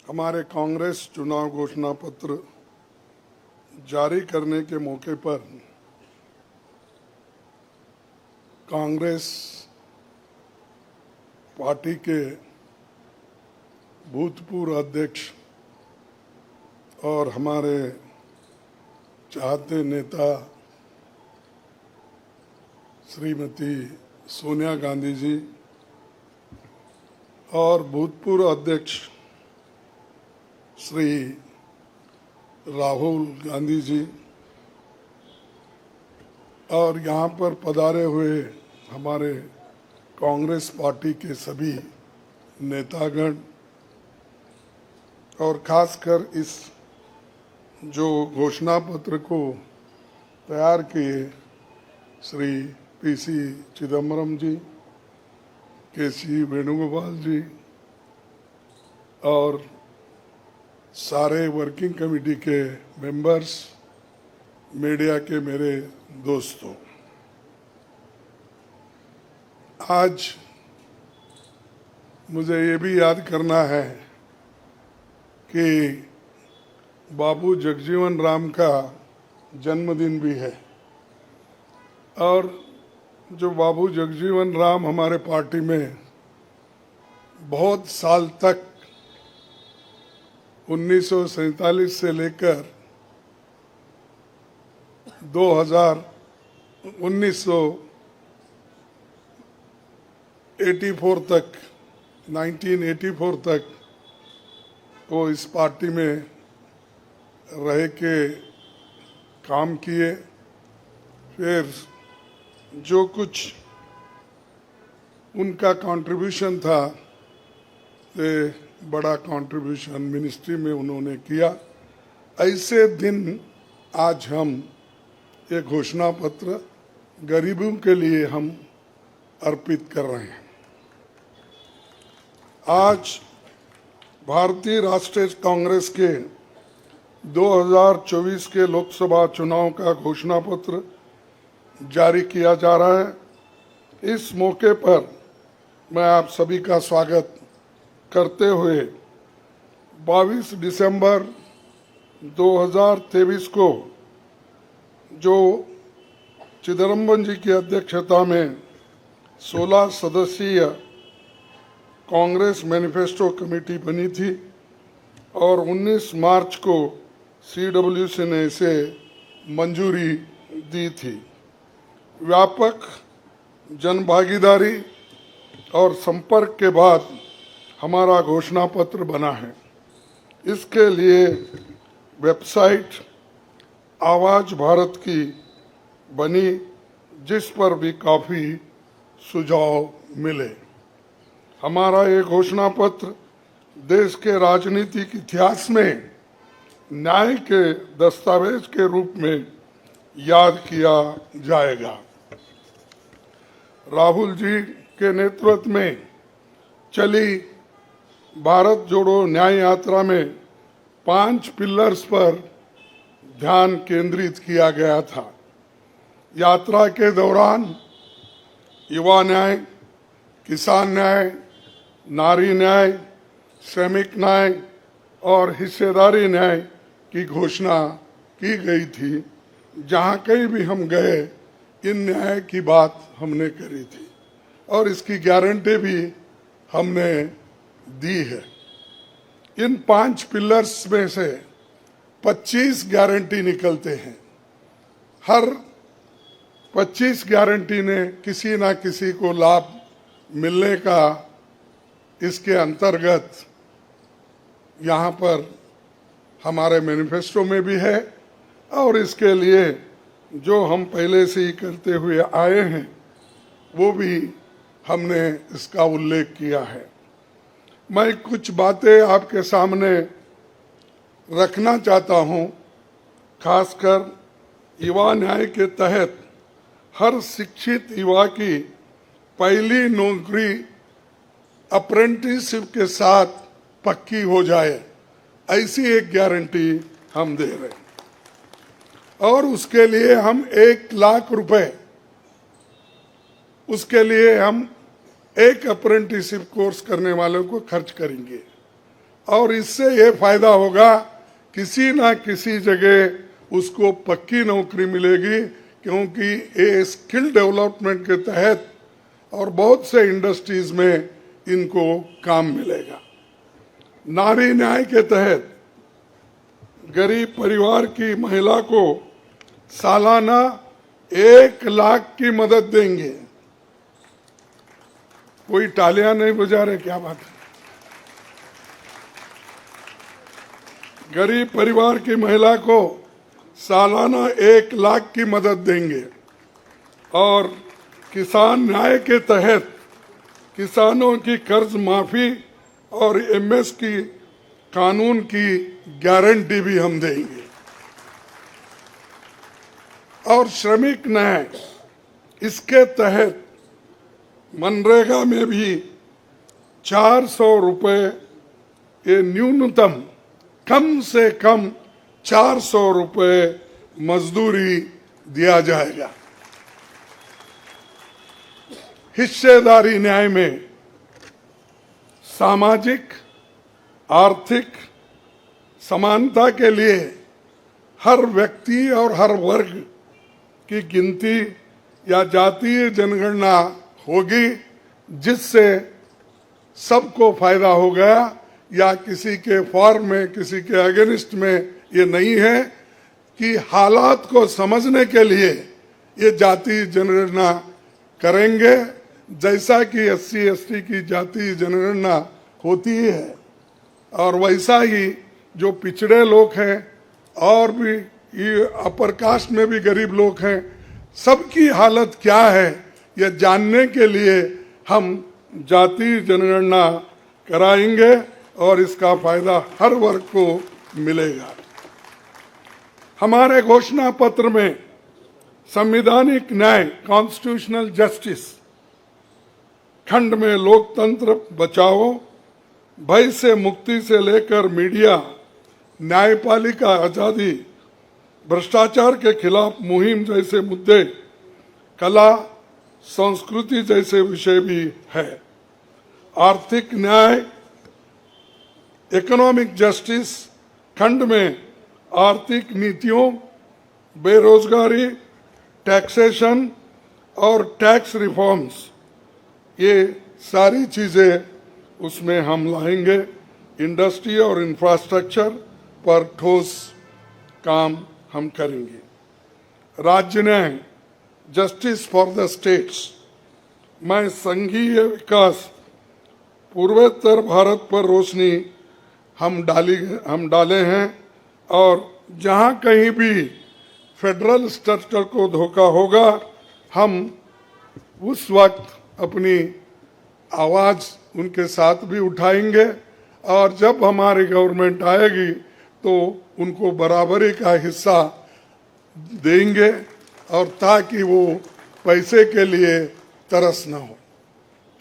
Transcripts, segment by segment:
हमारे कांग्रेस चुनाव घोषणा पत्र जारी करने के मौके पर कांग्रेस पार्टी के भूतपूर्व अध्यक्ष और हमारे चाहते नेता श्रीमती सोनिया गांधी जी और भूतपूर्व अध्यक्ष श्री राहुल गांधी जी और यहाँ पर पधारे हुए हमारे कांग्रेस पार्टी के सभी नेतागण और खासकर इस जो घोषणा पत्र को तैयार किए श्री पीसी चिदम्बरम जी, केसी वेणुगोपाल जी और सारे वर्किंग कमेटी के मेंबर्स, मीडिया के मेरे दोस्तों, आज मुझे ये भी याद करना है कि बाबू जगजीवन राम का जन्मदिन भी है और जो बाबू जगजीवन राम हमारे पार्टी में बहुत साल तक 1947 से लेकर 1984 तक 1984 तक वो इस पार्टी में रह के काम किए। फिर जो कुछ उनका कंट्रीब्यूशन था ये बड़ा कंट्रीब्यूशन मिनिस्ट्री में उन्होंने किया। ऐसे दिन आज हम ये घोषणा पत्र गरीबों के लिए हम अर्पित कर रहे हैं। आज भारतीय राष्ट्रीय कांग्रेस के 2024 के लोकसभा चुनाव का घोषणा पत्र जारी किया जा रहा है। इस मौके पर मैं आप सभी का स्वागत करते हुए 22 दिसंबर 2023 को जो चिदम्बरम जी की अध्यक्षता में 16 सदस्यीय कांग्रेस मैनिफेस्टो कमेटी बनी थी और 19 मार्च को CWC ने इसे मंजूरी दी थी। व्यापक जनभागीदारी और संपर्क के बाद हमारा घोषणा पत्र बना है। इसके लिए वेबसाइट आवाज भारत की बनी, जिस पर भी काफ़ी सुझाव मिले। हमारा ये घोषणा पत्र देश के राजनीतिक इतिहास में न्याय के दस्तावेज के रूप में याद किया जाएगा। राहुल जी के नेतृत्व में चली भारत जोड़ो न्याय यात्रा में 5 पिलर्स पर ध्यान केंद्रित किया गया था। यात्रा के दौरान युवा न्याय, किसान न्याय, नारी न्याय, श्रमिक न्याय और हिस्सेदारी न्याय की घोषणा की गई थी। जहाँ कहीं भी हम गए इन न्याय की बात हमने करी थी और इसकी गारंटी भी हमने दी है। इन 5 पिलर्स में से 25 गारंटी निकलते हैं। हर 25 गारंटी ने किसी ना किसी को लाभ मिलने का इसके अंतर्गत यहाँ पर हमारे मैनिफेस्टो में भी है और इसके लिए जो हम पहले से ही करते हुए आए हैं वो भी हमने इसका उल्लेख किया है। मैं कुछ बातें आपके सामने रखना चाहता हूं। खासकर युवा न्याय के तहत हर शिक्षित युवा की पहली नौकरी अप्रेंटिसशिप के साथ पक्की हो जाए, ऐसी एक गारंटी हम दे रहे हैं और उसके लिए हम 1 लाख रुपए उसके लिए हम एक अप्रेंटिसशिप कोर्स करने वालों को खर्च करेंगे और इससे ये फायदा होगा, किसी ना किसी जगह उसको पक्की नौकरी मिलेगी, क्योंकि ये स्किल डेवलपमेंट के तहत और बहुत से इंडस्ट्रीज में इनको काम मिलेगा। नारी न्याय के तहत गरीब परिवार की महिला को सालाना 1 लाख की मदद देंगे। कोई तालियां नहीं बजा रहे, क्या बात है? गरीब परिवार की महिला को सालाना 1 लाख की मदद देंगे। और किसान न्याय के तहत किसानों की कर्ज माफी और एमएसपी कानून की गारंटी भी हम देंगे। और श्रमिक न्याय, इसके तहत मनरेगा में भी 400 रुपये, ये न्यूनतम कम से कम 400 रुपये मजदूरी दिया जाएगा। हिस्सेदारी न्याय में सामाजिक आर्थिक समानता के लिए हर व्यक्ति और हर वर्ग की गिनती या जातीय जनगणना होगी, जिससे सबको फायदा हो गया, या किसी के फॉर में किसी के अगेंस्ट में ये नहीं है कि हालात को समझने के लिए ये जातीय जनगणना करेंगे, जैसा कि SC ST की जातीय जनगणना होती है। और वैसा ही जो पिछड़े लोग हैं और भी ये अपर कास्ट में भी गरीब लोग हैं, सबकी हालत क्या है यह जानने के लिए हम जातीय जनगणना कराएंगे और इसका फायदा हर वर्ग को मिलेगा। हमारे घोषणा पत्र में संवैधानिक न्याय, कॉन्स्टिट्यूशनल जस्टिस खंड में लोकतंत्र बचाओ, भय से मुक्ति से लेकर मीडिया, न्यायपालिका आजादी, भ्रष्टाचार के खिलाफ मुहिम जैसे मुद्दे, कला संस्कृति जैसे विषय भी है। आर्थिक न्याय, इकोनॉमिक जस्टिस खंड में आर्थिक नीतियों, बेरोजगारी, टैक्सेशन और टैक्स रिफॉर्म्स, ये सारी चीजें उसमें हम लाएंगे। इंडस्ट्री और इंफ्रास्ट्रक्चर पर ठोस काम हम करेंगे। राज्य न्याय, जस्टिस फॉर द स्टेट्स में संघीय विकास, पूर्वोत्तर भारत पर रोशनी हम डाले हैं। और जहां कहीं भी फेडरल स्ट्रक्चर को धोखा होगा, हम उस वक्त अपनी आवाज उनके साथ भी उठाएंगे, और जब हमारी गवर्नमेंट आएगी तो उनको बराबरी का हिस्सा देंगे, और ताकि वो पैसे के लिए तरस न हो,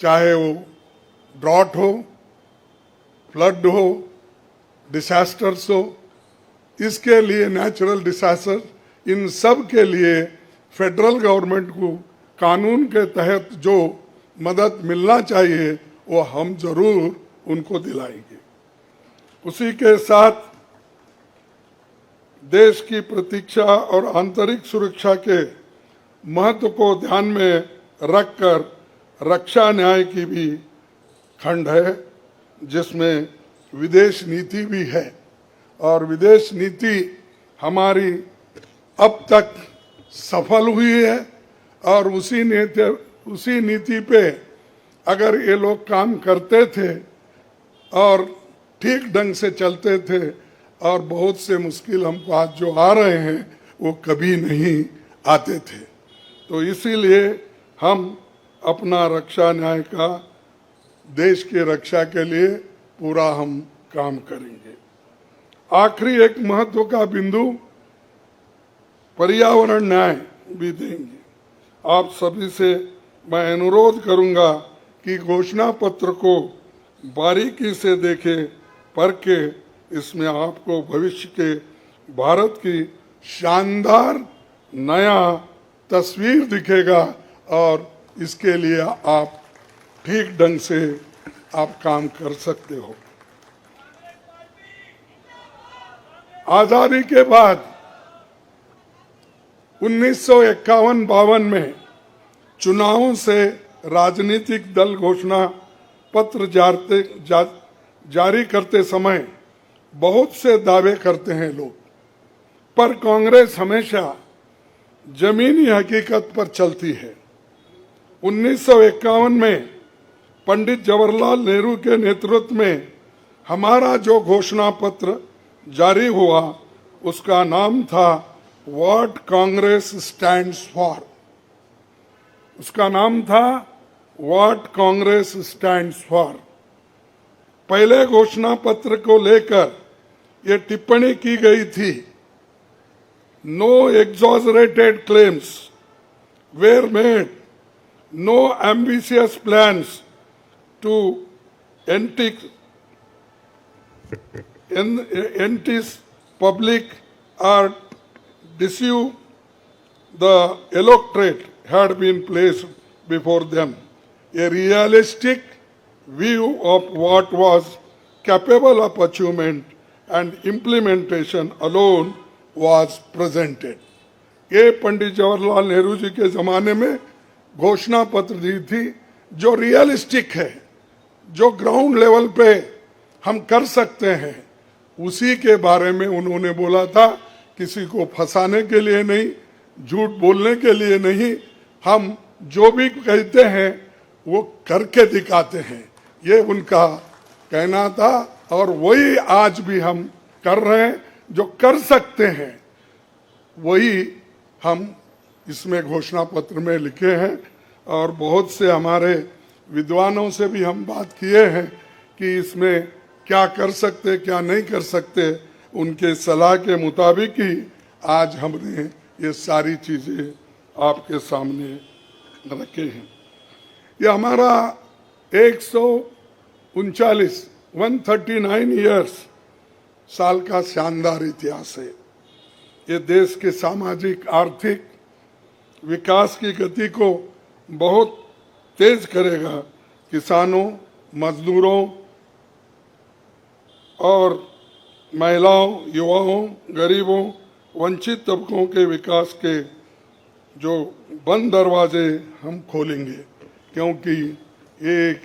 चाहे वो ड्रॉट हो, फ्लड हो, डिसास्टर्स हो। इसके लिए नेचुरल डिसास्टर, इन सब के लिए फेडरल गवर्नमेंट को कानून के तहत जो मदद मिलना चाहिए वो हम जरूर उनको दिलाएंगे। उसी के साथ देश की प्रतीक्षा और आंतरिक सुरक्षा के महत्व को ध्यान में रखकर रक्षा न्याय की भी खंड है, जिसमें विदेश नीति भी है। और विदेश नीति हमारी अब तक सफल हुई है, और उसी नीति पे अगर ये लोग काम करते थे और ठीक ढंग से चलते थे, और बहुत से मुश्किल हमको आज जो आ रहे हैं वो कभी नहीं आते थे। तो इसीलिए हम अपना रक्षा न्याय का देश की रक्षा के लिए पूरा हम काम करेंगे। आखिरी एक महत्व का बिंदु पर्यावरण न्याय भी देंगे। आप सभी से मैं अनुरोध करूंगा कि घोषणा पत्र को बारीकी से देखें, परखे, इसमें आपको भविष्य के भारत की शानदार नया तस्वीर दिखेगा, और इसके लिए आप ठीक ढंग से आप काम कर सकते हो। आजादी के बाद 1951-52 में चुनावों से राजनीतिक दल घोषणा पत्र जारी करते समय बहुत से दावे करते हैं लोग, पर कांग्रेस हमेशा जमीनी हकीकत पर चलती है। 1951 में पंडित जवाहरलाल नेहरू के नेतृत्व में हमारा जो घोषणा पत्र जारी हुआ उसका नाम था व्हाट कांग्रेस स्टैंड्स फॉर। उसका नाम था व्हाट कांग्रेस स्टैंड्स फॉर। पहले घोषणा पत्र को लेकर ये टिप्पणी की गई थी, no exaggerated claims were made, no ambitious plans to entice public or deceive the electorate had been placed before them. A realistic view of what was capable of achievement and implementation alone was presented. ये पंडित जवाहरलाल नेहरू जी के ज़माने में घोषणा पत्र दी थी जो realistic है, जो ग्राउंड लेवल पे हम कर सकते हैं, उसी के बारे में उन्होंने बोला था। किसी को फंसाने के लिए नहीं, झूठ बोलने के लिए नहीं, हम जो भी कहते हैं वो करके दिखाते हैं, ये उनका कहना था। और वही आज भी हम कर रहे हैं, जो कर सकते हैं वही हम इसमें घोषणा पत्र में लिखे हैं। और बहुत से हमारे विद्वानों से भी हम बात किए हैं कि इसमें क्या कर सकते क्या नहीं कर सकते, उनके सलाह के मुताबिक ही आज हमने ये सारी चीज़ें आपके सामने रखे हैं। ये हमारा 139 ईयर्स साल का शानदार इतिहास है। ये देश के सामाजिक आर्थिक विकास की गति को बहुत तेज करेगा। किसानों, मजदूरों और महिलाओं, युवाओं, गरीबों, वंचित तबकों के विकास के जो बंद दरवाजे हम खोलेंगे, क्योंकि ये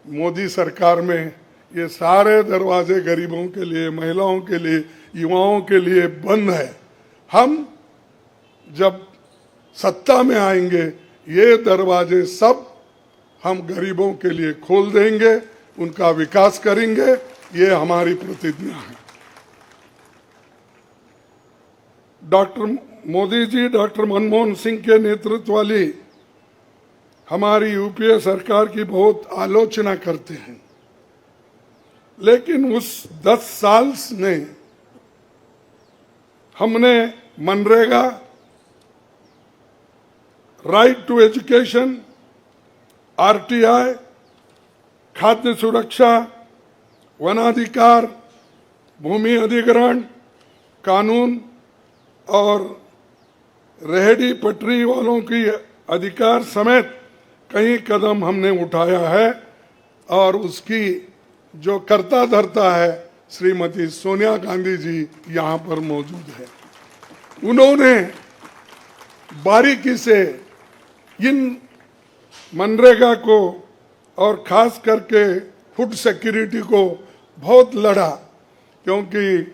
मोदी सरकार में ये सारे दरवाजे गरीबों के लिए, महिलाओं के लिए, युवाओं के लिए बंद है। हम जब सत्ता में आएंगे ये दरवाजे सब हम गरीबों के लिए खोल देंगे, उनका विकास करेंगे, ये हमारी प्रतिज्ञा है। डॉक्टर मोदी जी, डॉक्टर मनमोहन सिंह के नेतृत्व वाली हमारी यूपीए सरकार की बहुत आलोचना करते हैं, लेकिन उस 10 साल में हमने MNREGA, right to education, RTI, खाद्य सुरक्षा, वनाधिकार, भूमि अधिग्रहण कानून और रेहड़ी पटरी वालों की अधिकार समेत कई कदम हमने उठाया है। और उसकी जो कर्ता धर्ता है श्रीमती सोनिया गांधी जी यहाँ पर मौजूद है। उन्होंने बारीकी से इन मनरेगा को और खास करके फूड सिक्योरिटी को बहुत लड़ा, क्योंकि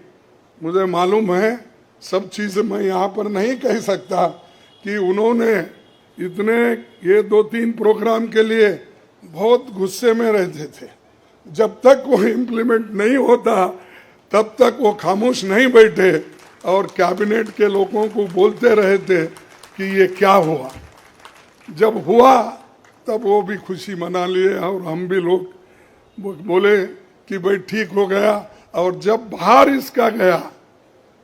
मुझे मालूम है सब चीज़ मैं यहाँ पर नहीं कह सकता कि उन्होंने इतने ये 2-3 प्रोग्राम के लिए बहुत गुस्से में रहते थे। जब तक वो इम्प्लीमेंट नहीं होता तब तक वो खामोश नहीं बैठे और कैबिनेट के लोगों को बोलते रहे थे कि ये क्या हुआ। जब हुआ तब वो भी खुशी मना लिए और हम भी लोग बोले कि भाई ठीक हो गया। और जब बाहर इसका गया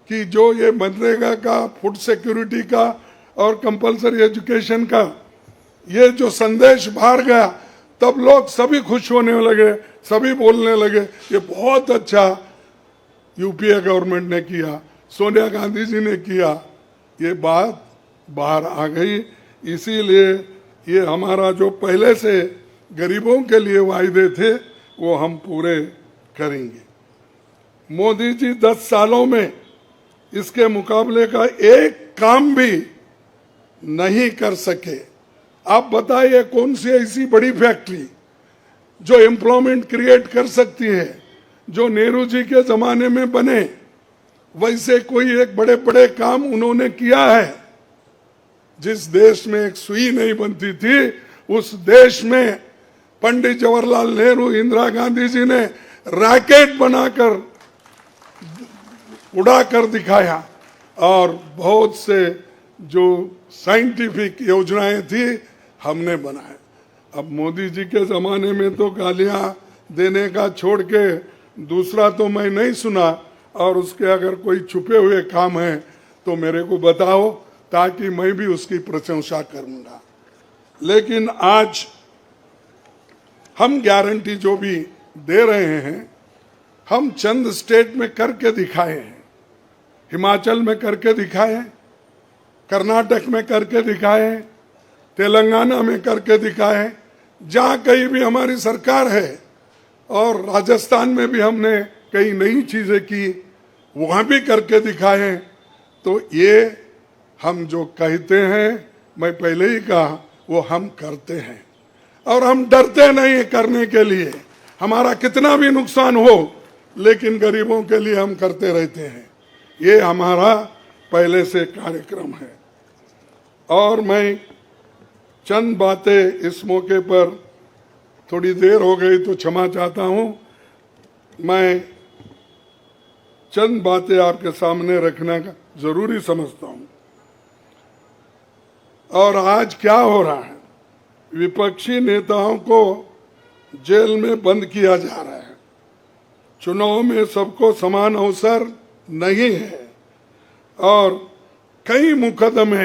कि जो ये मनरेगा का, फूड सिक्योरिटी का और कंपलसरी एजुकेशन का ये जो संदेश बाहर गया, तब लोग सभी खुश होने लगे, सभी बोलने लगे ये बहुत अच्छा यूपीए गवर्नमेंट ने किया, सोनिया गांधी जी ने किया। ये बात बाहर आ गई। इसीलिए ये हमारा जो पहले से गरीबों के लिए वायदे थे वो हम पूरे करेंगे। मोदी जी 10 सालों में इसके मुकाबले का एक काम भी नहीं कर सके। आप बताइए कौन सी ऐसी बड़ी फैक्ट्री जो एम्प्लॉयमेंट क्रिएट कर सकती है, जो नेहरू जी के जमाने में बने वैसे कोई एक बड़े बड़े काम उन्होंने किया है। जिस देश में एक सुई नहीं बनती थी उस देश में पंडित जवाहरलाल नेहरू, इंदिरा गांधी जी ने रॉकेट बनाकर उड़ाकर दिखाया और बहुत से जो साइंटिफिक योजनाएं थी हमने बनाए। अब मोदी जी के जमाने में तो गालियां देने का छोड़ के दूसरा तो मैं नहीं सुना, और उसके अगर कोई छुपे हुए काम है तो मेरे को बताओ ताकि मैं भी उसकी प्रशंसा करूंगा। लेकिन आज हम गारंटी जो भी दे रहे हैं हम चंद स्टेट में करके दिखाए हैं। हिमाचल में करके दिखाए, कर्नाटक में करके दिखाए, तेलंगाना में करके दिखाए, जहाँ कहीं भी हमारी सरकार है, और राजस्थान में भी हमने कई नई चीजें की, वहाँ भी करके दिखाए। तो ये हम जो कहते हैं, मैं पहले ही कहा, वो हम करते हैं और हम डरते नहीं करने के लिए। हमारा कितना भी नुकसान हो लेकिन गरीबों के लिए हम करते रहते हैं। ये हमारा पहले से कार्यक्रम है। और मैं चंद बातें इस मौके पर, थोड़ी देर हो गई तो क्षमा चाहता हूं, मैं चंद बातें आपके सामने रखना जरूरी समझता हूं। और आज क्या हो रहा है, विपक्षी नेताओं को जेल में बंद किया जा रहा है। चुनाव में सबको समान अवसर नहीं है और कई मुकदमे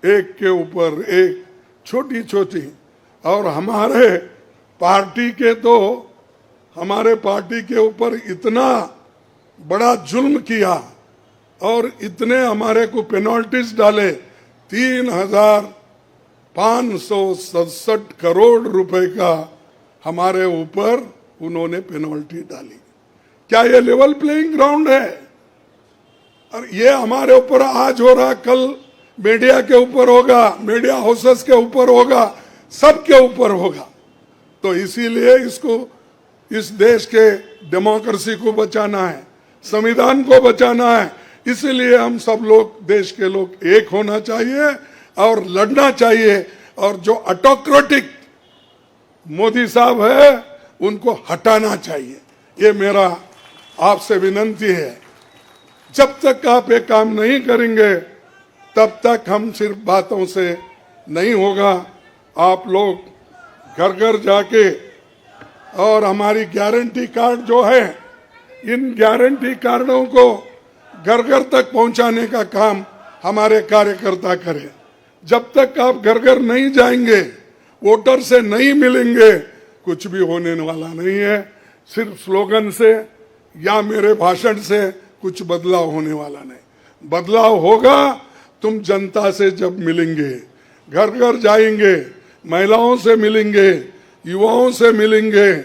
एक के ऊपर एक, छोटी छोटी, और हमारे पार्टी के ऊपर इतना बड़ा जुल्म किया और इतने हमारे को पेनल्टीज डाले। 3,567 करोड़ रुपए का हमारे ऊपर उन्होंने पेनल्टी डाली। क्या ये लेवल प्लेइंग ग्राउंड है? और ये हमारे ऊपर आज हो रहा, कल मीडिया के ऊपर होगा, मीडिया हाउसेस के ऊपर होगा, सबके ऊपर होगा। तो इसीलिए इसको, इस देश के डेमोक्रेसी को बचाना है, संविधान को बचाना है। इसलिए हम सब लोग, देश के लोग एक होना चाहिए और लड़ना चाहिए। और जो ऑटोक्रेटिक मोदी साहब है उनको हटाना चाहिए। ये मेरा आपसे विनती है। जब तक आप ये काम नहीं करेंगे तब तक हम सिर्फ बातों से नहीं होगा। आप लोग घर घर जाके, और हमारी गारंटी कार्ड जो है, इन गारंटी कार्डों को घर घर तक पहुंचाने का काम हमारे कार्यकर्ता करें। जब तक आप घर घर नहीं जाएंगे, वोटर से नहीं मिलेंगे, कुछ भी होने वाला नहीं है। सिर्फ स्लोगन से या मेरे भाषण से कुछ बदलाव होने वाला नहीं। बदलाव होगा तुम जनता से जब मिलेंगे, घर घर जाएंगे, महिलाओं से मिलेंगे, युवाओं से मिलेंगे,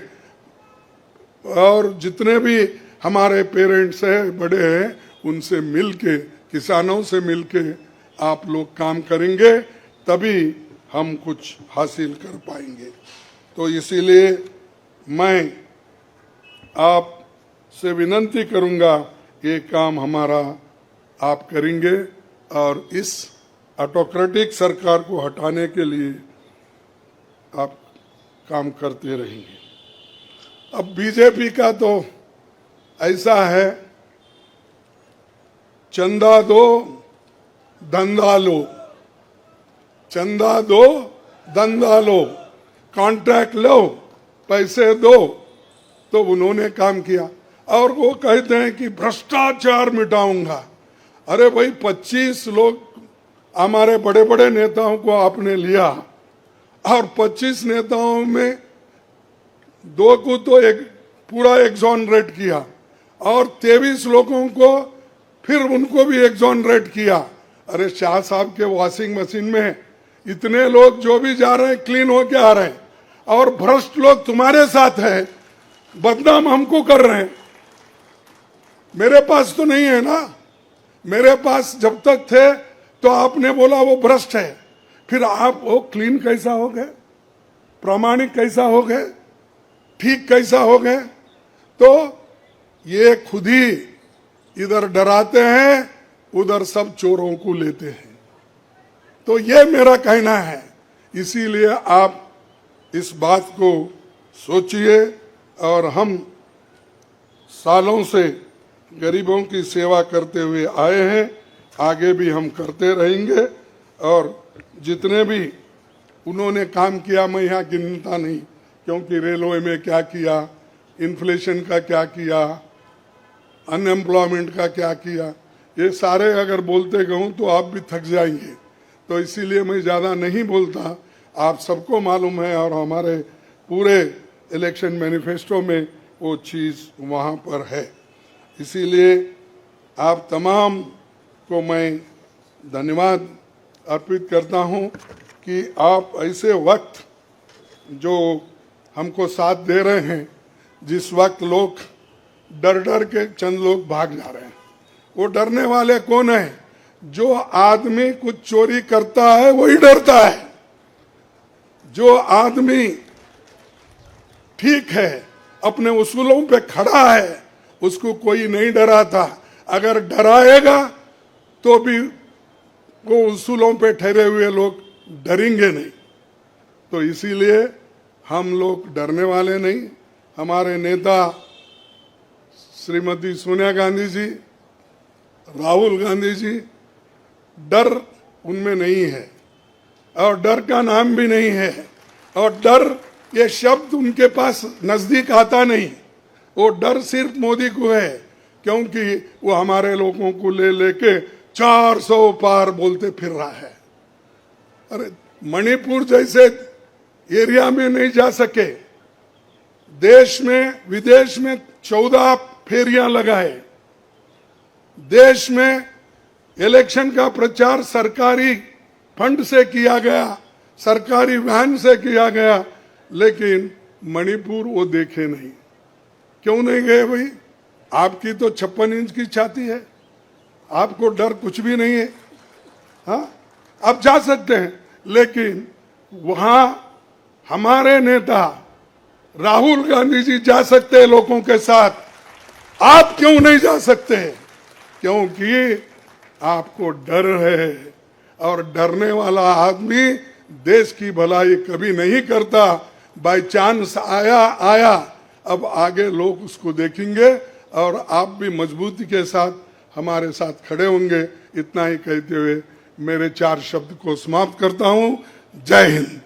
और जितने भी हमारे पेरेंट्स हैं, बड़े हैं, उनसे मिलके, किसानों से मिलके आप लोग काम करेंगे, तभी हम कुछ हासिल कर पाएंगे। तो इसीलिए मैं आपसे विनती करूंगा, ये काम हमारा आप करेंगे और इस ऑटोक्रेटिक सरकार को हटाने के लिए आप काम करते रहेंगे। अब बीजेपी का तो ऐसा है, चंदा दो धंधा लो, चंदा दो धंधा लो, कॉन्ट्रैक्ट लो, पैसे दो। तो उन्होंने काम किया और वो कहते हैं कि भ्रष्टाचार मिटाऊंगा। अरे भाई, 25 लोग हमारे बड़े बड़े नेताओं को आपने लिया और 25 नेताओं में 2 को तो एक पूरा एक्सोनरेट किया और 23 लोगों को फिर उनको भी एक्सोनरेट किया। अरे शाह साहब के वॉशिंग मशीन में इतने लोग जो भी जा रहे हैं क्लीन होके आ रहे हैं, और भ्रष्ट लोग तुम्हारे साथ है, बदनाम हमको कर रहे हैं। मेरे पास तो नहीं है ना, मेरे पास जब तक थे तो आपने बोला वो भ्रष्ट है, फिर आप वो क्लीन कैसा हो गए, प्रामाणिक कैसा हो गए, ठीक कैसा हो गए? तो ये खुद ही इधर डराते हैं, उधर सब चोरों को लेते हैं। तो ये मेरा कहना है। इसीलिए आप इस बात को सोचिए, और हम सालों से गरीबों की सेवा करते हुए आए हैं, आगे भी हम करते रहेंगे। और जितने भी उन्होंने काम किया, मैं यहाँ गिनता नहीं, क्योंकि रेलवे में क्या किया, इन्फ्लेशन का क्या किया, अनएम्प्लॉयमेंट का क्या किया, ये सारे अगर बोलते कहूँ तो आप भी थक जाएंगे। तो इसीलिए मैं ज़्यादा नहीं बोलता, आप सबको मालूम है, और हमारे पूरे इलेक्शन मैनिफेस्टो में वो चीज़ वहाँ पर है। इसीलिए आप तमाम को मैं धन्यवाद अर्पित करता हूँ कि आप ऐसे वक्त जो हमको साथ दे रहे हैं, जिस वक्त लोग डर डर के चंद लोग भाग जा रहे हैं। वो डरने वाले कौन है? जो आदमी कुछ चोरी करता है वही डरता है। जो आदमी ठीक है, अपने उसूलों पे खड़ा है, उसको कोई नहीं डराता। अगर डराएगा तो भी वो उसूलों पे ठहरे हुए लोग डरेंगे नहीं। तो इसीलिए हम लोग डरने वाले नहीं। हमारे नेता श्रीमती सोनिया गांधी जी, राहुल गांधी जी, डर उनमें नहीं है, और डर का नाम भी नहीं है, और डर ये शब्द उनके पास नजदीक आता नहीं। वो डर सिर्फ मोदी को है, क्योंकि वो हमारे लोगों को ले लेके 400 पार बोलते फिर रहा है। अरे मणिपुर जैसे एरिया में नहीं जा सके, देश में विदेश में 14 फेरियां लगाए, देश में इलेक्शन का प्रचार सरकारी फंड से किया गया, सरकारी वैन से किया गया, लेकिन मणिपुर वो देखे नहीं। क्यों नहीं गए भाई? आपकी तो 56 इंच की छाती है, आपको डर कुछ भी नहीं है। हाँ, आप जा सकते हैं, लेकिन वहां हमारे नेता राहुल गांधी जी जा सकते हैं लोगों के साथ, आप क्यों नहीं जा सकते? क्योंकि आपको डर है, और डरने वाला आदमी देश की भलाई कभी नहीं करता। बाय चांस आया, अब आगे लोग उसको देखेंगे, और आप भी मजबूती के साथ हमारे साथ खड़े होंगे। इतना ही कहते हुए मेरे 4 शब्द को समाप्त करता हूं। जय हिंद।